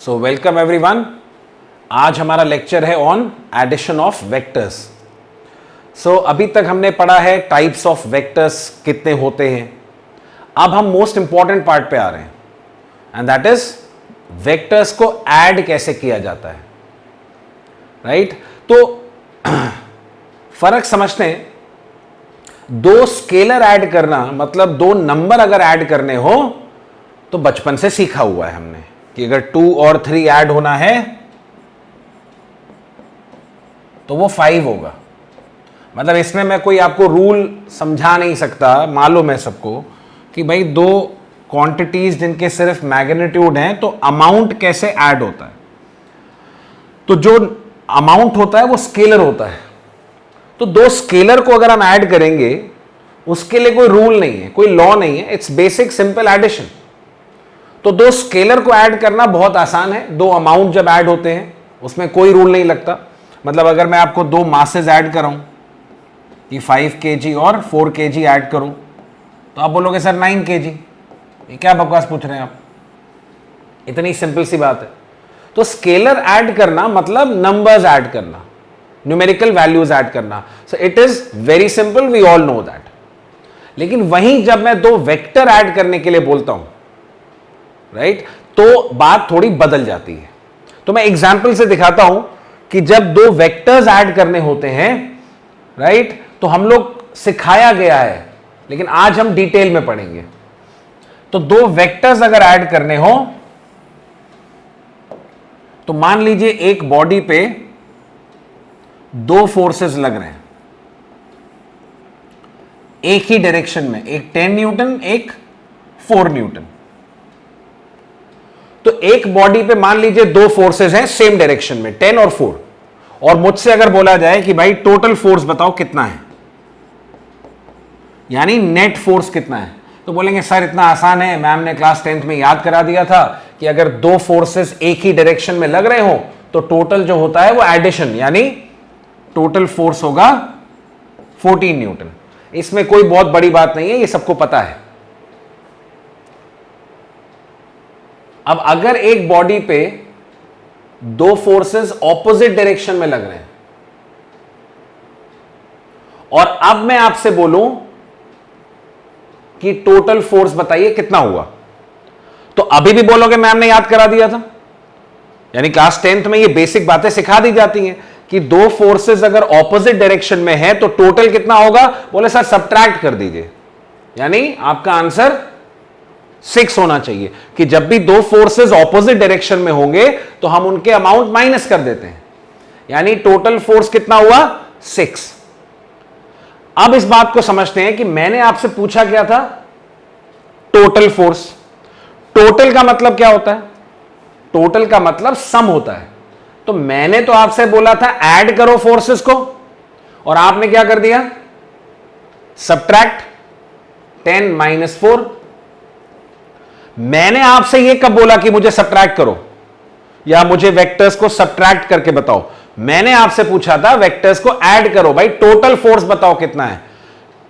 So welcome everyone. आज हमारा lecture है ऑन एडिशन ऑफ वेक्टर्स। सो अभी तक हमने पढ़ा है टाइप्स ऑफ वेक्टर्स कितने होते हैं। अब हम मोस्ट इंपॉर्टेंट पार्ट पे आ रहे हैं एंड दैट इज वेक्टर्स को ऐड कैसे किया जाता है। राइट तो फर्क समझते हैं। दो स्केलर ऐड करना मतलब दो नंबर अगर ऐड करने हो तो बचपन से सीखा हुआ है हमने कि अगर 2 और 3 ऐड होना है तो वो 5 होगा। मतलब इसमें मैं कोई आपको रूल समझा नहीं सकता, मालूम है सबको कि भाई दो क्वांटिटीज जिनके सिर्फ मैग्नीट्यूड हैं तो अमाउंट कैसे ऐड होता है। तो जो अमाउंट होता है वो स्केलर होता है। तो दो स्केलर को अगर हम ऐड करेंगे उसके लिए कोई रूल नहीं है, कोई लॉ नहीं है, इट्स बेसिक सिंपल एडिशन। तो दो स्केलर को ऐड करना बहुत आसान है। दो अमाउंट जब ऐड होते हैं उसमें कोई रूल नहीं लगता। मतलब अगर मैं आपको दो मासेस ऐड कराऊं कि 5 kg और 4 kg ऐड करूं तो आप बोलोगे सर 9 kg, ये क्या बकवास पूछ रहे हैं आप। इतनी सिंपल सी बात है। तो स्केलर ऐड करना मतलब नंबर्स ऐड करना, न्यूमेरिकल वैल्यूज ऐड करना। So it is very simple, we all know that. लेकिन वहीं जब मैं दो वेक्टर ऐड करने के लिए बोलता हूं राइट तो बात थोड़ी बदल जाती है। तो मैं एग्जांपल से दिखाता हूं कि जब दो वेक्टर्स ऐड करने होते हैं राइट तो हम लोग सिखाया गया है, लेकिन आज हम डिटेल में पढ़ेंगे। तो दो वेक्टर्स अगर ऐड करने हो तो मान लीजिए एक बॉडी पे दो फोर्सेस लग रहे हैं एक ही डायरेक्शन में, एक 10 न्यूटन एक 4 न्यूटन। तो एक बॉडी पे मान लीजिए दो फोर्सेस हैं सेम डायरेक्शन में 10 और 4, और मुझसे अगर बोला जाए कि भाई टोटल फोर्स बताओ कितना है, यानी नेट फोर्स कितना है, तो बोलेंगे सर इतना आसान है, मैम ने क्लास 10th में याद करा दिया था कि अगर दो फोर्सेस एक ही डायरेक्शन में लग रहे हो तो टोटल जो होता है वो एडिशन, यानी टोटल फोर्स होगा 14 न्यूटन। इसमें कोई बहुत बड़ी बात नहीं है, ये सबको पता है। अब अगर एक बॉडी पे दो फोर्सेस ऑपोजिट डायरेक्शन में लग रहे हैं और अब मैं आपसे बोलूं कि टोटल फोर्स बताइए कितना हुआ, तो अभी भी बोलोगे मैम ने याद करा दिया था। यानी क्लास 10th में ये बेसिक बातें सिखा दी जाती हैं कि दो फोर्सेस अगर ऑपोजिट डायरेक्शन में है तो टोटल कितना होगा। बोले सर सब्ट्रैक्ट कर दीजिए, यानी आपका आंसर 6 होना चाहिए कि जब भी दो फोर्सेस ऑपोजिट डायरेक्शन में होंगे तो हम उनके अमाउंट माइनस कर देते हैं, यानी टोटल फोर्स कितना हुआ 6। अब इस बात को समझते हैं कि मैंने आपसे पूछा क्या था, टोटल फोर्स। टोटल का मतलब क्या होता है? टोटल का मतलब सम होता है। तो मैंने तो आपसे बोला था ऐड करो फोर्सेस को, और आपने क्या कर दिया, सब्ट्रैक्ट 10 - 4। मैंने आपसे यह कब बोला कि मुझे सब्ट्रैक्ट करो या मुझे वेक्टर्स को सब्ट्रैक्ट करके बताओ? मैंने आपसे पूछा था वेक्टर्स को ऐड करो, भाई टोटल फोर्स बताओ कितना है।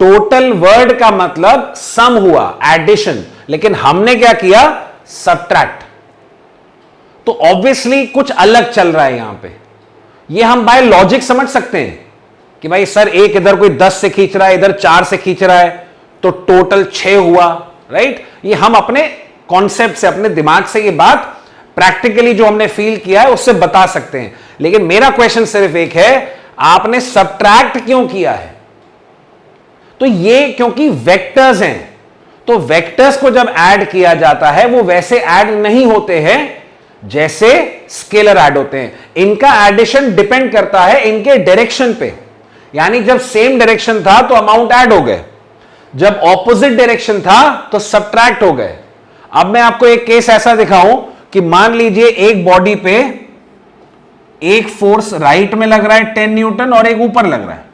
टोटल वर्ड का मतलब सम हुआ, एडिशन, लेकिन हमने क्या किया, सब्ट्रैक्ट। तो ऑब्वियसली कुछ अलग चल रहा है यहां पे। ये हम बाय लॉजिक समझ सकते हैं कि भाई सर एक इधर कोई 10 से खींच रहा है, इधर 4 से खींच रहा है, तो टोटल 6 हुआ। राइट ये हम अपने कॉन्सेप्ट से, अपने दिमाग से ये बात प्रैक्टिकली जो हमने फील किया है उससे बता सकते हैं। लेकिन मेरा क्वेश्चन सिर्फ एक है, आपने सब्ट्रैक्ट क्यों किया है? तो ये क्योंकि वेक्टर्स हैं, तो वेक्टर्स को जब ऐड किया जाता है वो वैसे ऐड नहीं होते हैं जैसे स्केलर ऐड होते हैं। इनका एडिशन डिपेंड करता है इनके डायरेक्शन पे, यानी जब सेम डायरेक्शन था तो अमाउंट ऐड हो गए, जब ऑपोजिट डायरेक्शन था तो सब्ट्रैक्ट हो गए। अब मैं आपको एक केस ऐसा दिखाऊं कि मान लीजिए एक बॉडी पे एक फोर्स राइट में लग रहा है 10 न्यूटन और एक ऊपर लग रहा है।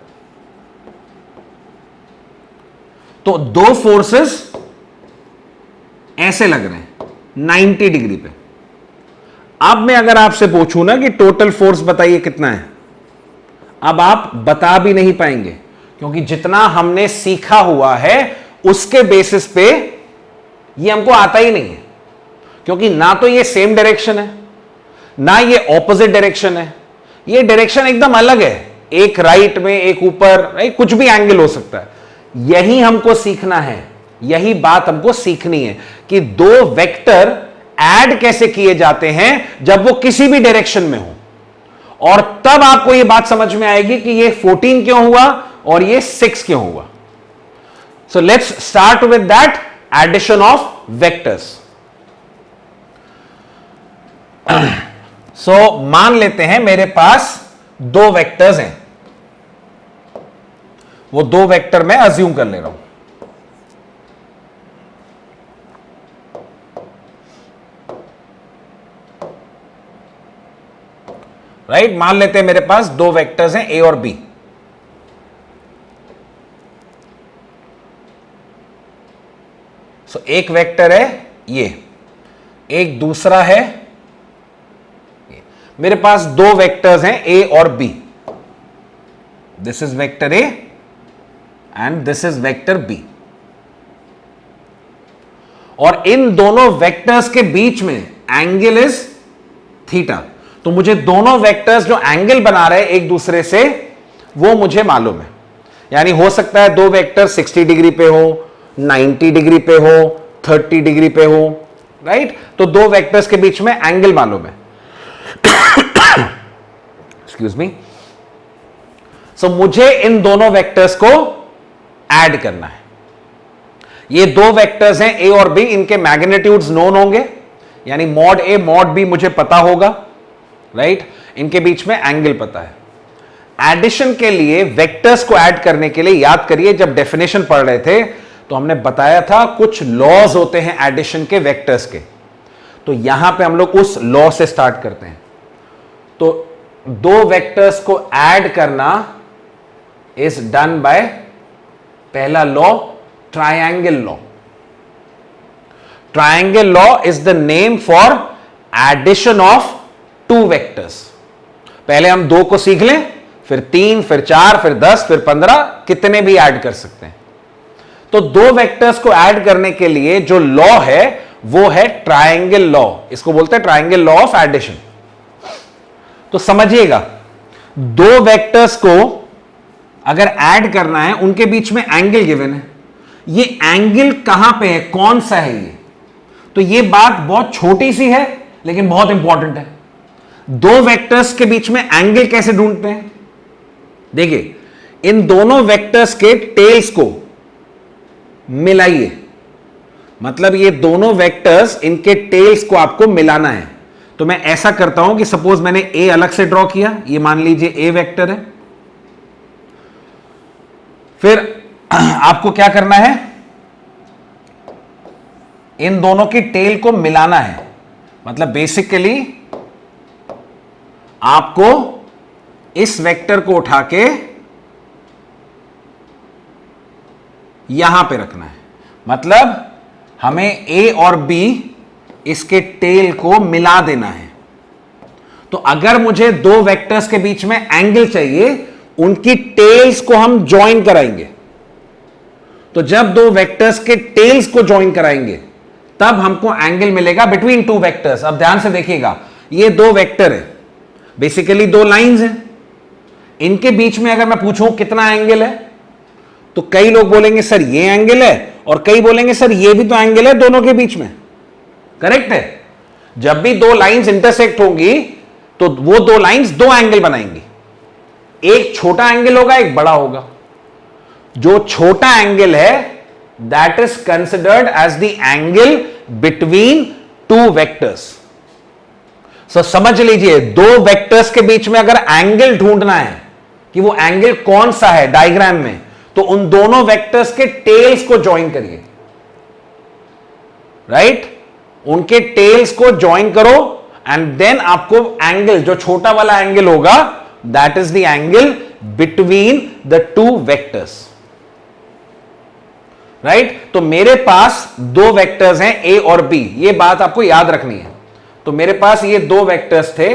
तो दो फोर्सेस ऐसे लग रहे हैं 90 डिग्री पे। अब मैं अगर आपसे पूछूं ना कि टोटल फोर्स बताइए कितना है, अब आप बता भी नहीं पाएंगे, क्योंकि जितना हमने सीखा हुआ है उसके बेसिस पे ये हमको आता ही नहीं है। क्योंकि ना तो ये सेम डायरेक्शन है ना ये ऑपोजिट डायरेक्शन है, ये डायरेक्शन एकदम अलग है, एक राइट में एक ऊपर, राइट, कुछ भी एंगल हो सकता है। यही हमको सीखना है, यही बात हमको सीखनी है कि दो वेक्टर ऐड कैसे किए जाते हैं जब वो किसी भी डायरेक्शन में हो, और तब आपको ये बात समझ में आएगी कि ये 14 क्यों हुआ और ये 6 क्यों हुआ। So let's start with that addition of vectors. सो मान लेते हैं मेरे पास दो वेक्टर्स हैं, वो दो वेक्टर मैं अज्यूम कर ले रहा हूं। राइट, मान लेते हैं मेरे पास दो वेक्टर्स हैं ए और बी। सो एक वेक्टर है ये, एक दूसरा है ये। मेरे पास दो वेक्टर्स हैं ए और B. This is vector A and this is vector B, और इन दोनों वेक्टर्स के बीच में एंगल इज थीटा। तो मुझे दोनों वेक्टर्स जो एंगल बना रहे हैं एक दूसरे से वो मुझे मालूम है। यानी हो सकता है दो वेक्टर 60 डिग्री पे हो, 90 डिग्री पे हो, 30 डिग्री पे हो, राइट। तो दो वेक्टर्स के बीच में एंगल मालूम है। Excuse me. सो मुझे इन दोनों वेक्टर्स को ऐड करना है। ये दो वेक्टर्स हैं ए और बी, इनके मैग्नीट्यूड्स नोन होंगे, यानी मॉड ए मॉड बी मुझे पता होगा, राइट। इनके बीच में एंगल पता है। एडिशन के लिए वेक्टर्स को ऐड करने के लिए याद करिए, जब डेफिनेशन पढ़ रहे थे तो हमने बताया था कुछ लॉज होते हैं एडिशन के वेक्टर्स के। तो यहां पे हम लोग उस लॉ से स्टार्ट करते हैं। तो दो वेक्टर्स को ऐड करना इज डन बाय पहला law, triangle law. Triangle law is the name for addition of two vectors. पहले हम दो को सीख लें, फिर 3, फिर 4, फिर 10, फिर 15, कितने भी ऐड कर सकते हैं। तो दो वेक्टर्स को ऐड करने के लिए जो लॉ है वो है ट्रायंगल लॉ। इसको बोलते हैं ट्रायंगल लॉ ऑफ एडिशन। तो समझिएगा, दो वेक्टर्स को अगर ऐड करना है, उनके बीच में एंगल गिवन है। ये एंगल कहां पे है, कौन सा है ये, तो ये बात बहुत छोटी सी है लेकिन बहुत इंपॉर्टेंट है। दो वेक्टर्स के बीच में एंगल कैसे ढूंढते हैं, देखिए, इन दोनों वेक्टर्स के टेल्स को मिलाइए। मतलब ये दोनों वेक्टर्स, इनके टेल्स को आपको मिलाना है। तो मैं ऐसा करता हूं कि सपोज मैंने ए अलग से ड्रॉ किया, ये मान लीजिए ए वेक्टर है। फिर आपको क्या करना है, इन दोनों की टेल को मिलाना है। मतलब बेसिकली आपको इस वेक्टर को उठा के यहां पे रखना है। मतलब हमें ए और बी, इसके टेल को मिला देना है। तो अगर मुझे दो वेक्टर्स के बीच में एंगल चाहिए, उनकी टेल्स को हम ज्वाइन कराएंगे। तो जब दो वेक्टर्स के टेल्स को ज्वाइन कराएंगे तब हमको एंगल मिलेगा बिटवीन टू वेक्टर्स। अब ध्यान से देखिएगा, ये दो वेक्टर है, बेसिकली दो लाइंस हैं। इनके बीच में अगर मैं पूछूं कितना एंगल है, तो कई लोग बोलेंगे सर ये एंगल है, और कई बोलेंगे सर ये भी तो एंगल है दोनों के बीच में। करेक्ट है। जब भी दो लाइंस इंटरसेक्ट होंगी तो वो दो लाइंस दो एंगल बनाएंगी। एक छोटा एंगल होगा, एक बड़ा होगा। जो छोटा एंगल है that is considered as the angle between two vectors. सो समझ लीजिए, दो वेक्टर्स के बीच में अगर एंगल ढूंढना है कि वो एंगल कौन सा है डायग्राम में, तो उन दोनों वेक्टर्स के टेल्स को ज्वाइन करिए। राइट, उनके टेल्स को ज्वाइन करो एंड देन आपको एंगल, जो छोटा वाला एंगल होगा, that is the angle between the two vectors. Right, तो मेरे पास दो वेक्टर्स हैं ए और बी, ये बात आपको याद रखनी है। तो मेरे पास ये दो वेक्टर्स थे,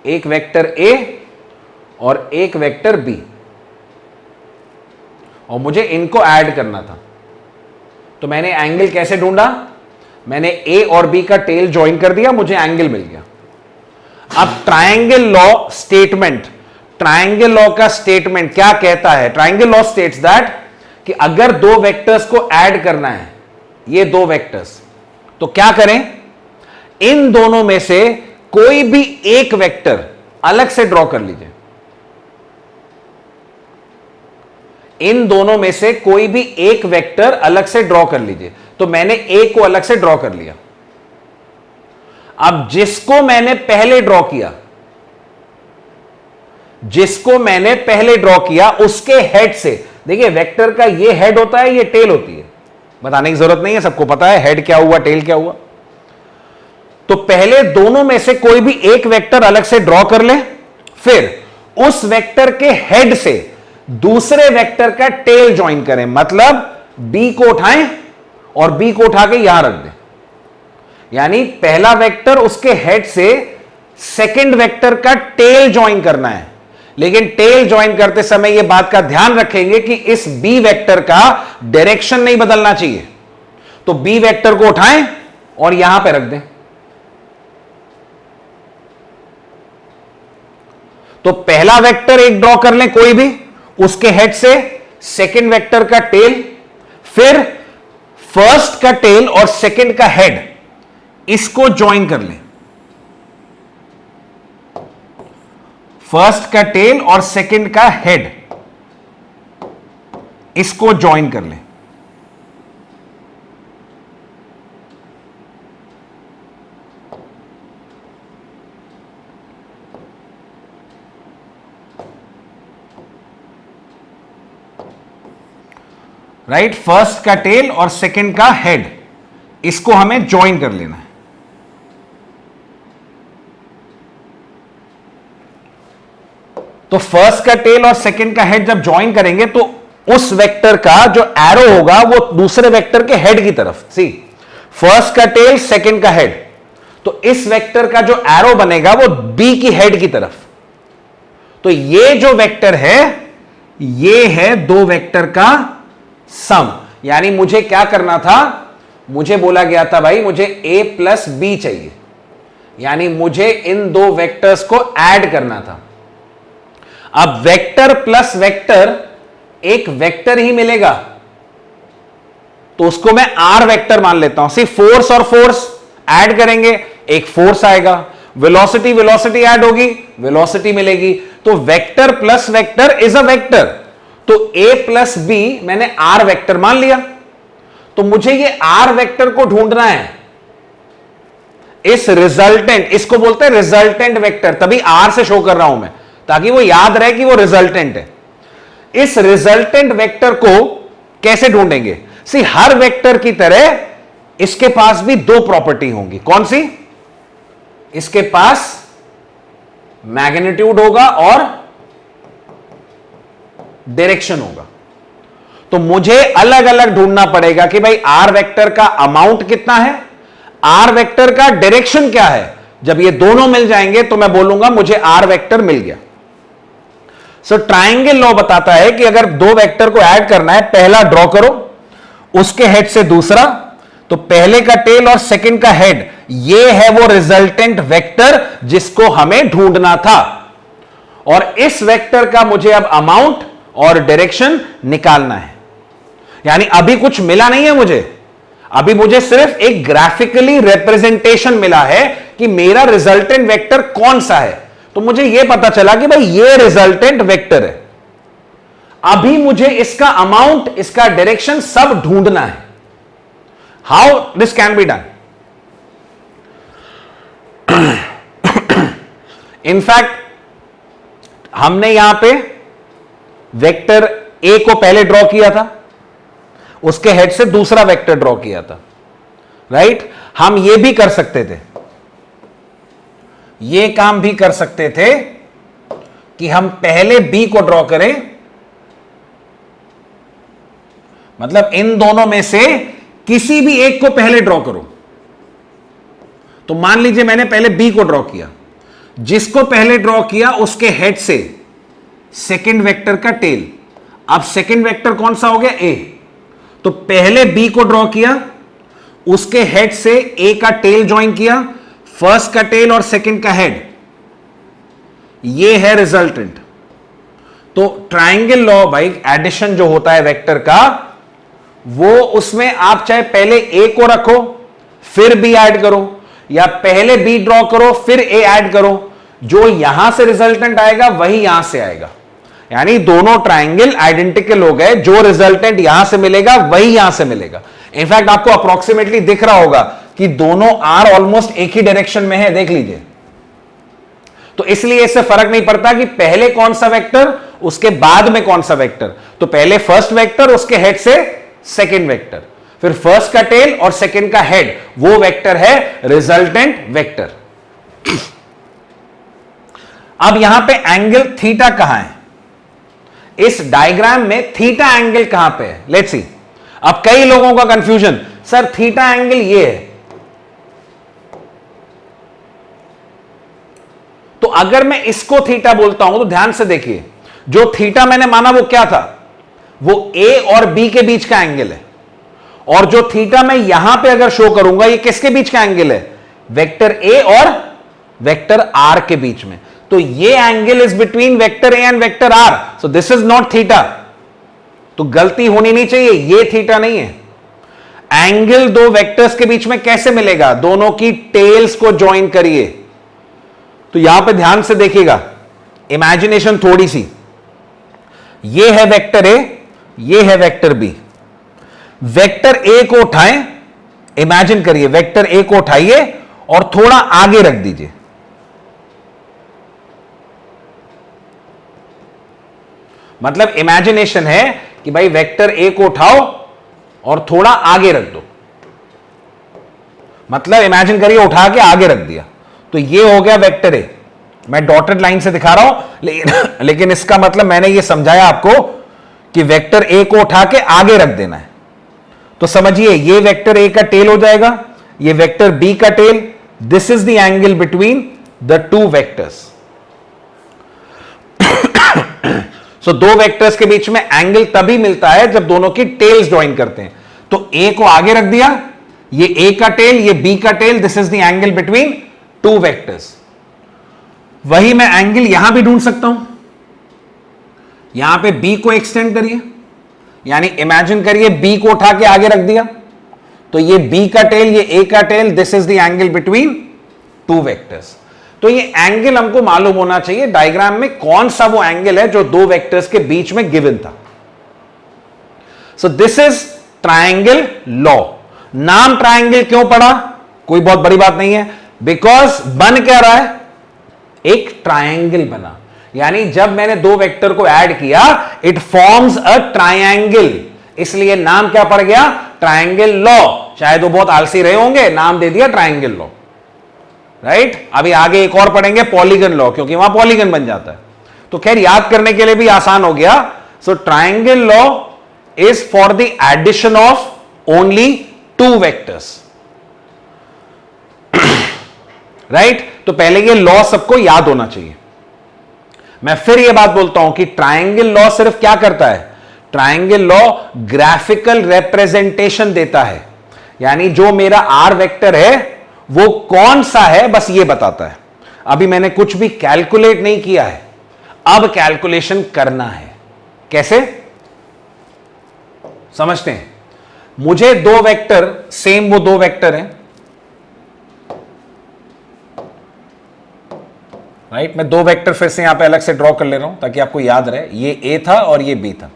एक वेक्टर ए और एक वेक्टर बी, और मुझे इनको ऐड करना था। तो मैंने एंगल कैसे ढूंढा, मैंने ए और बी का टेल ज्वाइन कर दिया, मुझे एंगल मिल गया। अब triangle law statement, triangle law का स्टेटमेंट क्या कहता है? ट्रायंगल लॉ स्टेट्स दैट कि अगर दो वेक्टर्स को ऐड करना है, ये दो वेक्टर्स, तो क्या करें? इन दोनों में से कोई भी एक वेक्टर अलग से ड्रॉ कर लीजिए। इन दोनों में से कोई भी एक वेक्टर अलग से ड्रॉ कर लीजिए। तो मैंने ए को अलग से ड्रॉ कर लिया। अब जिसको मैंने पहले ड्रॉ किया, जिसको मैंने पहले ड्रॉ किया उसके हेड से, देखिए वेक्टर का ये हेड होता है, ये टेल होती है, बताने की जरूरत नहीं है, सबको पता है हेड क्या हुआ टेल क्या हुआ। तो पहले दोनों में से कोई भी एक वेक्टर अलग से ड्रॉ कर ले, फिर उस वेक्टर के हेड से दूसरे वेक्टर का टेल ज्वाइन करें। मतलब बी को उठाएं और बी को उठा के यहां रख दें, यानी पहला वेक्टर उसके हेड से सेकंड वेक्टर का टेल ज्वाइन करना है। लेकिन टेल ज्वाइन करते समय यह बात का ध्यान रखेंगे कि इस बी वेक्टर का डायरेक्शन नहीं बदलना चाहिए। तो बी वेक्टर को उठाएं और यहां पे रख दें। तो पहला वेक्टर एक ड्रॉ कर लें कोई भी, उसके हेड से सेकंड वेक्टर का टेल, फिर फर्स्ट का टेल और सेकंड का हेड, इसको ज्वाइन कर लें। फर्स्ट का टेल और सेकंड का हेड, इसको ज्वाइन कर लें। राइट, फर्स्ट का टेल और सेकंड का हेड, इसको हमें ज्वाइन कर लेना है। तो फर्स्ट का टेल और सेकंड का हेड जब ज्वाइन करेंगे तो उस वेक्टर का जो एरो होगा वो दूसरे वेक्टर के हेड की तरफ, सी फर्स्ट का टेल सेकंड का हेड, तो इस वेक्टर का जो एरो बनेगा वो बी की हेड की तरफ। तो ये जो वेक्टर है ये है दो वेक्टर का सम। यानी मुझे क्या करना था, मुझे बोला गया था भाई मुझे a प्लस बी चाहिए, यानी मुझे इन दो वेक्टर्स को ऐड करना था। अब वेक्टर प्लस वेक्टर एक वेक्टर ही मिलेगा, तो उसको मैं आर वेक्टर मान लेता हूं। सिर्फ फोर्स और फोर्स ऐड करेंगे, एक फोर्स आएगा, वेलोसिटी वेलोसिटी ऐड होगी, वेलोसिटी मिलेगी। तो vector plus vector is a vector. तो a प्लस बी मैंने आर वेक्टर मान लिया। तो मुझे ये आर वेक्टर को ढूंढना है, इस रिजल्टेंट, इसको बोलते हैं रिजल्टेंट वेक्टर, तभी आर से शो कर रहा हूं मैं, ताकि वो याद रहे कि वो रिजल्टेंट है। इस रिजल्टेंट वेक्टर को कैसे ढूंढेंगे? सी हर वेक्टर की तरह इसके पास भी दो प्रॉपर्टी होंगी। कौन सी? इसके पास मैग्नीट्यूड होगा और डायरेक्शन होगा। तो मुझे अलग अलग ढूंढना पड़ेगा कि भाई आर वेक्टर का अमाउंट कितना है, आर वेक्टर का डायरेक्शन क्या है। जब ये दोनों मिल जाएंगे तो मैं बोलूंगा मुझे आर वेक्टर मिल गया। सो ट्रायंगल लॉ बताता है कि अगर दो वेक्टर को ऐड करना है, पहला ड्रॉ करो, उसके हेड से दूसरा, तो पहले का टेल और सेकंड का हेड, ये है वो रिजल्टेंट वेक्टर जिसको हमें ढूंढना था। और इस वेक्टर का मुझे अब अमाउंट और डायरेक्शन निकालना है। यानी अभी कुछ मिला नहीं है मुझे, अभी मुझे सिर्फ एक ग्राफिकली रिप्रेजेंटेशन मिला है कि मेरा रिजल्टेंट वेक्टर कौन सा है। तो मुझे यह पता चला कि भाई ये रिजल्टेंट वेक्टर है। अभी मुझे इसका अमाउंट, इसका डायरेक्शन सब ढूंढना है। How this can be done? In fact हमने यहां पे वेक्टर ए को पहले ड्रॉ किया था, उसके हेड से दूसरा वेक्टर ड्रॉ किया था, राइट? हम ये भी कर सकते थे, ये काम भी कर सकते थे कि हम पहले बी को ड्रॉ करें, मतलब इन दोनों में से किसी भी एक को पहले ड्रॉ करो। तो मान लीजिए मैंने पहले बी को ड्रॉ किया, जिसको पहले ड्रॉ किया उसके हेड से सेकंड वेक्टर का टेल। अब सेकंड वेक्टर कौन सा हो गया? ए। तो पहले बी को ड्रॉ किया, उसके हेड से ए का टेल ज्वाइन किया, फर्स्ट का टेल और सेकंड का हेड, ये है रिजल्टेंट। तो ट्रायंगल लॉ भाई, एडिशन जो होता है वेक्टर का, वो उसमें आप चाहे पहले ए को रखो फिर बी ऐड करो, या पहले बी ड्रॉ करो फिर ए ऐड करो, जो यहां से रिजल्टेंट आएगा वही यहां से आएगा। यानी दोनों ट्रायंगल आइडेंटिकल हो गए, जो रिजल्टेंट यहां से मिलेगा वही यहां से मिलेगा। इनफैक्ट आपको अप्रोक्सीमेटली दिख रहा होगा कि दोनों आर ऑलमोस्ट एक ही डायरेक्शन में है, देख लीजिए। तो इसलिए इससे फर्क नहीं पड़ता कि पहले कौन सा वेक्टर उसके बाद में कौन सा वेक्टर। तो पहले फर्स्ट वेक्टर उसके हेड से सेकंड वेक्टर, फिर फर्स्ट का टेल और सेकंड का हेड, वो वेक्टर है रिजल्टेंट वेक्टर। अब यहां पे एंगल थीटा कहां है? इस डायग्राम में थीटा एंगल कहां पे है? Let's see. अब कई लोगों का कंफ्यूजन, सर थीटा एंगल ये है, तो अगर मैं इसको थीटा बोलता हूं तो ध्यान से देखिए, जो थीटा मैंने माना वो क्या था? वो ए और बी के बीच का एंगल है, और जो थीटा मैं यहां पे अगर शो करूंगा, ये किसके बीच का एंगल है? वेक्टर ए और वेक्टर आर के बीच में। तो ये angle is between vector A and vector R, so this is not theta. तो गलती होनी नहीं चाहिए, ये थीटा नहीं है। एंगल दो वेक्टर्स के बीच में कैसे मिलेगा? दोनों की टेल्स को ज्वाइन करिए। तो यहां पे ध्यान से देखिएगा, इमेजिनेशन थोड़ी सी, ये है वेक्टर ए, ये है वेक्टर बी। वेक्टर ए को उठाएं, इमेजिन करिए, वेक्टर ए को उठाइए और थोड़ा आगे रख दीजिए। मतलब इमेजिनेशन है कि भाई वेक्टर ए को उठाओ और थोड़ा आगे रख दो। मतलब इमेजिन करिए उठा के आगे रख दिया, तो ये हो गया वेक्टर ए। मैं डॉटेड लाइन से दिखा रहा हूं, लेकिन इसका मतलब मैंने ये समझाया आपको कि वेक्टर ए को उठा के आगे रख देना है। तो समझिए, ये वेक्टर ए का टेल हो जाएगा, ये वेक्टर बी का tail. This is the angle between the two vectors. सो दो वेक्टर्स के बीच में एंगल तभी मिलता है जब दोनों की टेल्स ज्वाइन करते हैं। तो ए को आगे रख दिया, ये ए का टेल, ये बी का tail, this is the angle between two vectors. वही मैं एंगल यहां भी ढूंढ सकता हूं। यहां पे बी को एक्सटेंड करिए, यानी इमेजिन करिए बी को उठा के आगे रख दिया, तो ये बी का टेल, ये ए का tail, this is the angle between two vectors. तो ये एंगल हमको मालूम होना चाहिए डायग्राम में कौन सा वो एंगल है जो दो वेक्टर्स के बीच में गिवन था। सो दिस इज ट्रायंगल लॉ। नाम ट्रायंगल क्यों पड़ा? कोई बहुत बड़ी बात नहीं है, बिकॉज बन क्या रहा है? एक ट्रायंगल बना। यानी जब मैंने दो वेक्टर को ऐड किया, इट फॉर्म्स अ ट्रायंगल, इसलिए नाम क्या पड़ गया? Triangle law. शायद वो बहुत आलसी रहे होंगे, नाम दे दिया ट्रायंगल लॉ, राइट? अभी आगे एक और पढ़ेंगे पॉलीगन लॉ, क्योंकि वहां पॉलीगन बन जाता है। तो खैर याद करने के लिए भी आसान हो गया। So triangle law is for the addition of only two vectors, right? तो पहले ये लॉ सबको याद होना चाहिए। मैं फिर ये बात बोलता हूं कि ट्रायंगल लॉ सिर्फ क्या करता है? ट्रायंगल लॉ ग्राफिकल रिप्रेजेंटेशन देता है, यानी जो मेरा आर वेक्टर है वो कौन सा है, बस ये बताता है। अभी मैंने कुछ भी कैलकुलेट नहीं किया है, अब कैलकुलेशन करना है। कैसे समझते हैं? मुझे दो वेक्टर, सेम वो दो वेक्टर हैं, राइट? मैं दो वेक्टर फिर से यहां पे अलग से ड्रॉ कर ले रहा हूं ताकि आपको याद रहे। ये ए था और ये बी था।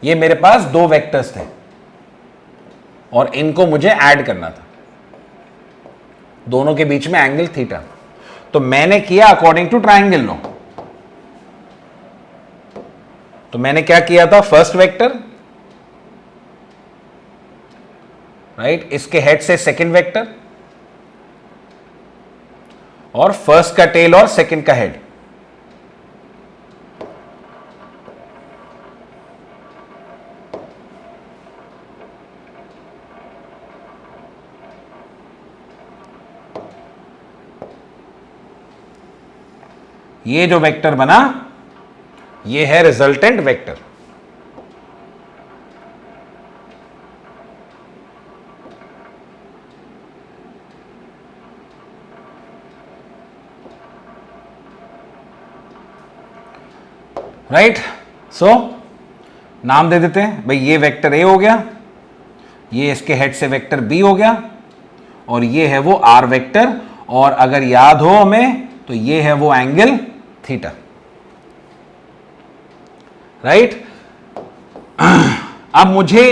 ये मेरे पास दो वेक्टर्स थे और इनको मुझे ऐड करना था, दोनों के बीच में एंगल थीटा। तो मैंने किया अकॉर्डिंग टू ट्रायंगल लॉ। तो मैंने क्या किया था? फर्स्ट वेक्टर, राइट, इसके हेड से सेकंड वेक्टर, और फर्स्ट का टेल और सेकंड का हेड। ये जो वेक्टर बना, ये है रिजल्टेंट वेक्टर। राइट। सो नाम दे देते हैं भाई, ये वेक्टर ए हो गया, ये इसके हेड से वेक्टर बी हो गया, और ये है वो आर वेक्टर, और अगर याद हो हमें तो ये है वो एंगल थीटा, राइट। अब मुझे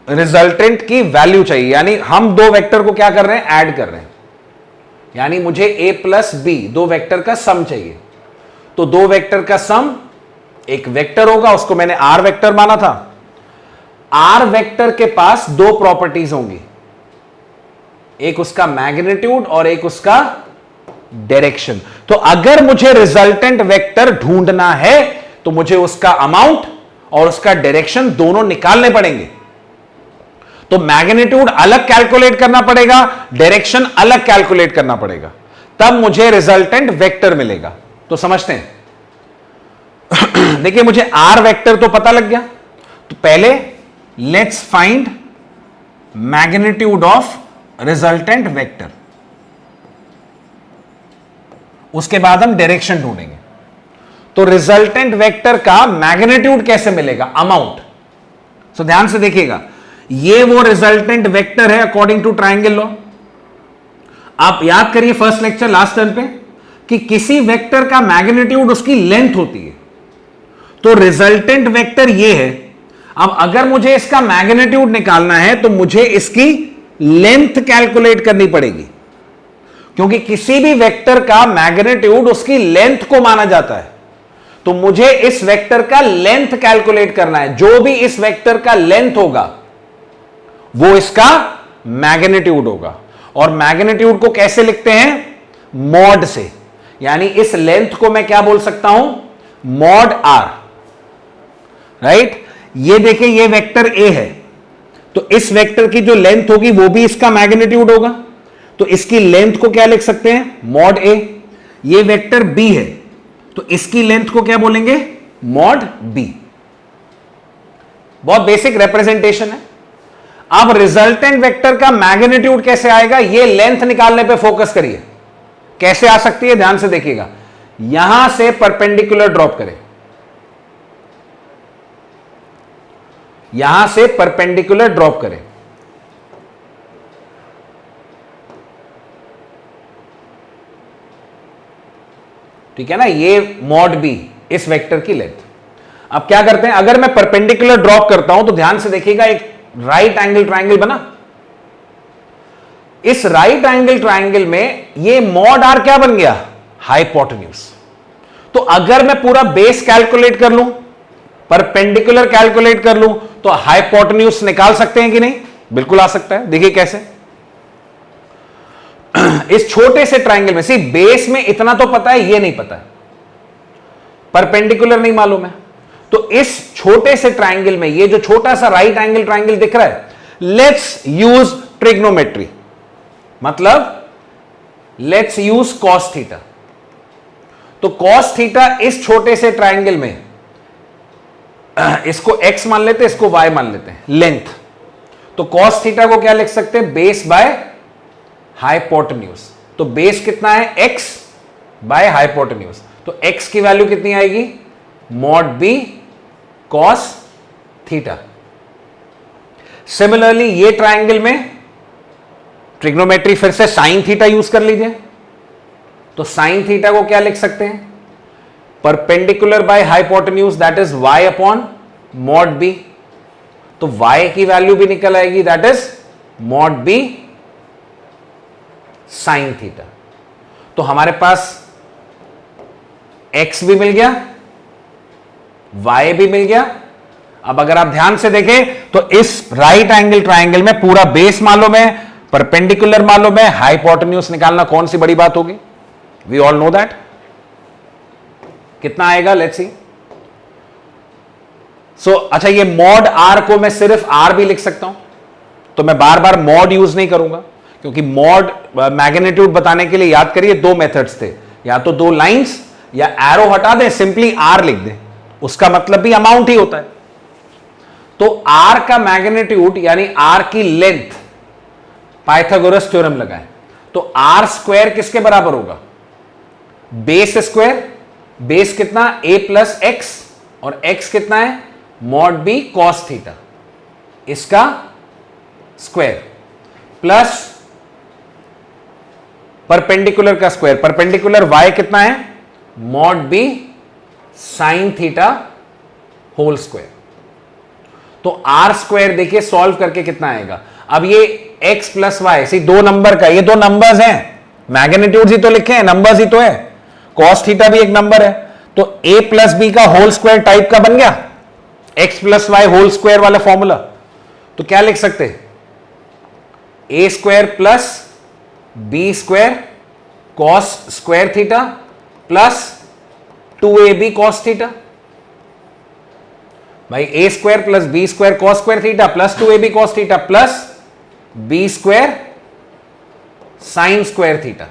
रिजल्टेंट की वैल्यू चाहिए, यानी हम दो वेक्टर को क्या कर रहे हैं, ऐड कर रहे हैं, यानी मुझे a प्लस बी दो वेक्टर का सम चाहिए। तो दो वेक्टर का सम एक वेक्टर होगा, उसको मैंने आर वेक्टर माना था। आर वेक्टर के पास दो प्रॉपर्टीज होंगी, एक उसका मैग्नीट्यूड और एक उसका डायरेक्शन। तो अगर मुझे रिजल्टेंट वेक्टर ढूंढना है तो मुझे उसका अमाउंट और उसका डायरेक्शन दोनों निकालने पड़ेंगे। तो मैग्नीट्यूड अलग कैलकुलेट करना पड़ेगा, डायरेक्शन अलग कैलकुलेट करना पड़ेगा, तब मुझे रिजल्टेंट वेक्टर मिलेगा। तो समझते हैं। देखिए, मुझे आर वेक्टर तो पता लग गया, तो पहले let's find magnitude of resultant vector, उसके बाद हम डायरेक्शन ढूंढेंगे। तो रिजल्टेंट वेक्टर का मैग्नीट्यूड कैसे मिलेगा, अमाउंट। सो ध्यान से देखिएगा, ये वो रिजल्टेंट वेक्टर है अकॉर्डिंग टू ट्रायंगल लॉ। आप याद करिए फर्स्ट लेक्चर लास्ट टर्म पे कि किसी वेक्टर का मैग्नीट्यूड उसकी लेंथ होती है, तो रिजल्टेंट वेक्टर ये है। अब अगर मुझे इसका मैग्नीट्यूड निकालना है तो मुझे इसकी लेंथ कैलकुलेट करनी पड़ेगी, क्योंकि किसी भी वेक्टर का मैग्नीट्यूड उसकी लेंथ को माना जाता है। तो मुझे इस वेक्टर का लेंथ कैलकुलेट करना है, जो भी इस वेक्टर का लेंथ होगा वो इसका मैग्नीट्यूड होगा। और मैग्नीट्यूड को कैसे लिखते हैं, मॉड से, यानी इस लेंथ को मैं क्या बोल सकता हूं, मॉड आर, राइट। ये देखिए, ये वेक्टर ए है, तो इस वेक्टर की जो लेंथ होगी वो भी इसका मैग्नीट्यूड होगा, तो इसकी लेंथ को क्या लिख सकते हैं, मॉड ए। ये वेक्टर बी है, तो इसकी लेंथ को क्या बोलेंगे, मॉड बी। बहुत बेसिक रिप्रेजेंटेशन है। अब रिजल्टेंट वेक्टर का मैग्नीट्यूड कैसे आएगा, ये लेंथ निकालने पे फोकस करिए। कैसे आ सकती है, ध्यान से देखिएगा। यहां से परपेंडिकुलर ड्रॉप करें, यहां से परपेंडिकुलर ड्रॉप करें, ठीक है ना, ये मॉड बी इस वेक्टर की लेंथ। अब क्या करते हैं, अगर मैं परपेंडिकुलर ड्रॉप करता हूं तो ध्यान से देखिएगा, एक राइट एंगल ट्रायंगल बना। इस राइट एंगल ट्रायंगल में ये मॉड आर क्या बन गया, हाइपोटेन्यूज। तो अगर मैं पूरा बेस कैलकुलेट कर लूं, परपेंडिकुलर कैलकुलेट कर लूं, तो हाइपोटेन्यूज निकाल सकते हैं कि नहीं, बिल्कुल आ सकता है। देखिए कैसे, इस छोटे से ट्रायंगल में सिर्फ बेस में इतना तो पता है, ये नहीं पता है, परपेंडिकुलर नहीं मालूम है। तो इस छोटे से ट्रायंगल में ये जो छोटा सा राइट एंगल ट्रायंगल दिख रहा है, लेट्स यूज ट्रिग्नोमेट्री, मतलब लेट्स यूज कॉस थीटा। तो कॉस थीटा इस छोटे से ट्रायंगल में, इसको x मान लेते हैं, इसको y मान लेते हैं, लेंथ। तो कॉस थीटा को क्या लिख सकते हैं, बेस बाय हाइपोटेन्यूज। तो बेस कितना है, x बाय हाइपोटेन्यूज। तो x की वैल्यू कितनी आएगी, mod b cos theta. Similarly ये ट्रायंगल में ट्रिग्नोमेट्री फिर से साइन थीटा यूज कर लीजिए। तो साइन थीटा को क्या लिख सकते हैं, perpendicular by hypotenuse, that is y upon mod b। तो y की वैल्यू भी निकल आएगी, that is mod b sine theta. तो हमारे पास x भी मिल गया, y भी मिल गया। अब अगर आप ध्यान से देखें तो इस राइट एंगल ट्रायंगल में पूरा बेस मालूम है, परपेंडिकुलर मालूम है, हाइपोटेन्यूज निकालना कौन सी बड़ी बात होगी, वी ऑल नो दैट। कितना आएगा, लेट्स सी। सो अच्छा, ये मॉड आर को मैं सिर्फ आर भी लिख सकता हूं, तो मैं बार बार मॉड यूज नहीं करूंगा, क्योंकि मॉड मैग्नीट्यूड बताने के लिए याद करिए दो मेथड्स थे, या तो दो लाइंस या एरो हटा दें, सिंपली आर लिख दें, उसका मतलब भी अमाउंट ही होता है। तो आर का मैग्नीट्यूड यानी आर की लेंथ, पाइथागोरस थ्योरम लगाएं, तो आर स्क्वायर किसके बराबर होगा, बेस स्क्वायर, बेस कितना a प्लस एक्स और x कितना है मॉड b कॉस थीटा, इसका स्क्वायर प्लस परपेंडिकुलर का स्क्वायर, परपेंडिकुलर y कितना है mod b sine theta whole square. तो r स्क्वायर देखिए सॉल्व करके कितना आएगा। अब ये x प्लस वाई, सी दो नंबर का, ये दो नंबर्स हैं, मैग्नीट्यूड ही तो लिखे हैं, नंबर्स ही तो है, कॉस थीटा भी एक नंबर है, तो a प्लस बी का होल स्क्वायर टाइप का बन गया, x plus Y whole square वाला फॉर्मूला। तो क्या लिख सकते हैं, a square plus B square cos square theta plus 2ab cos theta. भाई a square plus B square cos square theta plus 2ab cos theta plus B square sine square theta.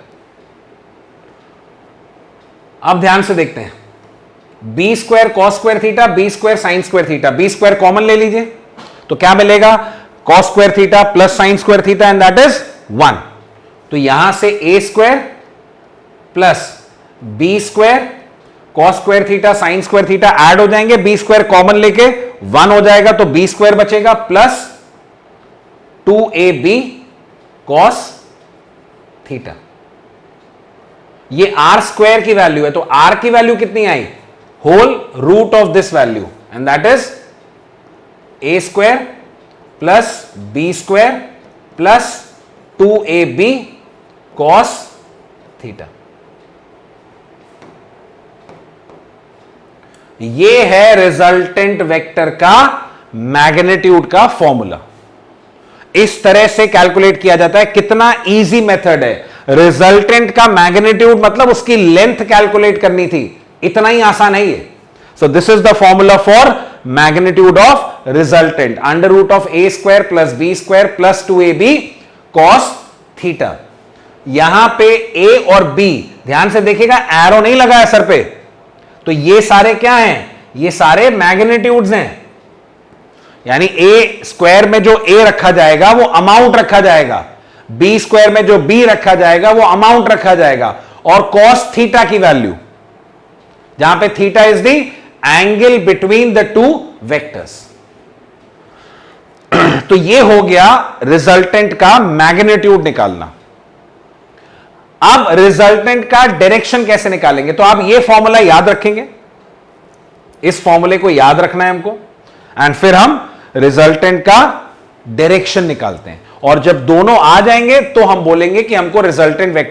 अब ध्यान से देखते हैं, B square cos square theta, B square sine square theta, B square common ले लीजिए तो क्या मिलेगा, cos square theta plus sine square theta and that is 1। तो यहां से A square plus B square cos square theta sine square theta add हो जाएंगे, बी स्क्वायर कॉमन लेके 1 हो जाएगा तो बी स्क्वायर बचेगा प्लस 2ab कॉस थीटा। ये आर स्क्वायर की वैल्यू है, तो आर की वैल्यू कितनी आई, whole root of this value and that is a square plus B square plus 2ab cos theta. ये है रिजल्टेंट वेक्टर का मैग्नीट्यूड का फॉर्मूला। इस तरह से कैलकुलेट किया जाता है। कितना इजी मेथड है, रिजल्टेंट का मैग्नीट्यूड मतलब उसकी लेंथ कैलकुलेट करनी थी, इतना ही आसान है ये। So this is the formula for magnitude of resultant, under root of A square plus B square plus 2ab cos theta. यहां पे ए और बी ध्यान से देखिएगा, एरो नहीं लगा है सर पे, तो ये सारे क्या हैं, ये सारे मैग्नीट्यूड्स हैं। यानी ए स्क्वायर में जो ए रखा जाएगा वो अमाउंट रखा जाएगा, बी स्क्वायर में जो बी रखा जाएगा वो अमाउंट रखा जाएगा, और कॉस थीटा की वैल्यू, जहां पे theta is the angle between the two vectors. तो ये हो गया रिजल्टेंट का मैग्नीट्यूड निकालना। अब रिजल्टेंट का डायरेक्शन कैसे निकालेंगे, तो आप ये फॉर्मूला याद रखेंगे, इस फॉर्मूले को याद रखना है हमको, एंड फिर हम रिजल्टेंट का डायरेक्शन निकालते हैं। और जब दोनों आ जाएंगे तो हम बोलेंगे कि हमको रिजल्टेंट वेक्टर